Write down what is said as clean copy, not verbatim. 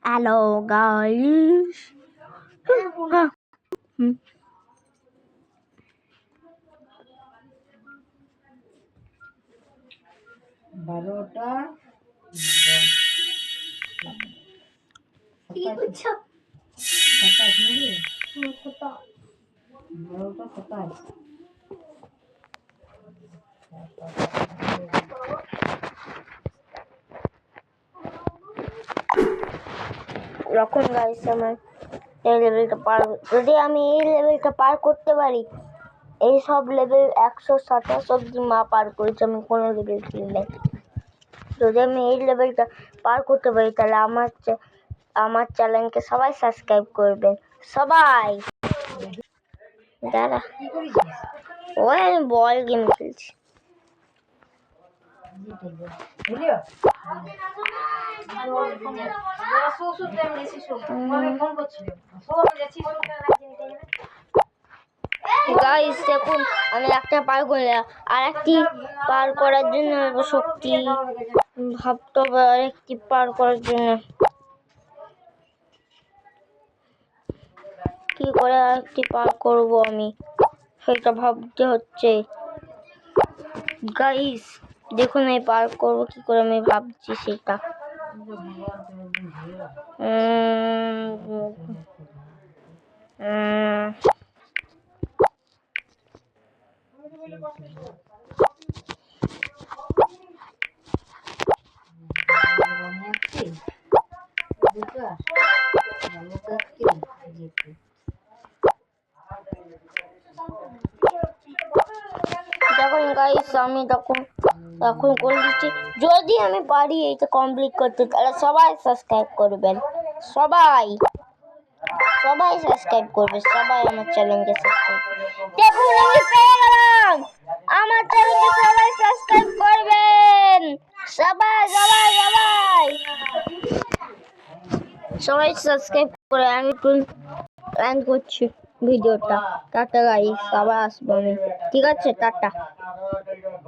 Hello guys. বারোটা সাতাশ নাকি? বারোটা সাতাশ। যখন গাইস আমার এই লেভেলটা পার, যদি আমি এই লেভেলটা পার করতে পারি, এই সব লেভেল 127 অব্দি মা পার করেছে, আমি কোনো লেভেল খেলি। যদি আমি এই লেভেলটা পার করতে পারি তাহলে আমার চ্যানেলকে সবাই সাবস্ক্রাইব করবেন, সবাই। দাঁড়া, ওই আমি বল গেম খেলছি। গাইস দেখুন, আমি একটা পার করলাম, আর একটি পার করার জন্য শক্তি ভাবতে হবে, আর একটি পার করার জন্য কি করে আর একটি পার করব আমি, সেটা ভাবতে হচ্ছে। গাইস দেখুন, আমি পার করবো কি করে, আমি ভাবছি সেটা। দেখুন গাইস, আমি এখন করে দিচ্ছি। যদি আমি পারি এটা কমপ্লিট করতে, তাহলে সবাই সাবস্ক্রাইব করবেন, সবাই সাবস্ক্রাইব করবে, সবাই আমার চ্যানেলকে সাবস্ক্রাইব। দেখুন আমি পেয়ে গেলাম, আমার চ্যানেলকে সবাই সাবস্ক্রাইব করবেন, সবাই সাবস্ক্রাইব করে। আমি প্ল্যান করছি ভিডিওটা। টাটা গাইস, আবার আসবো আমি, ঠিক আছে? টাটা।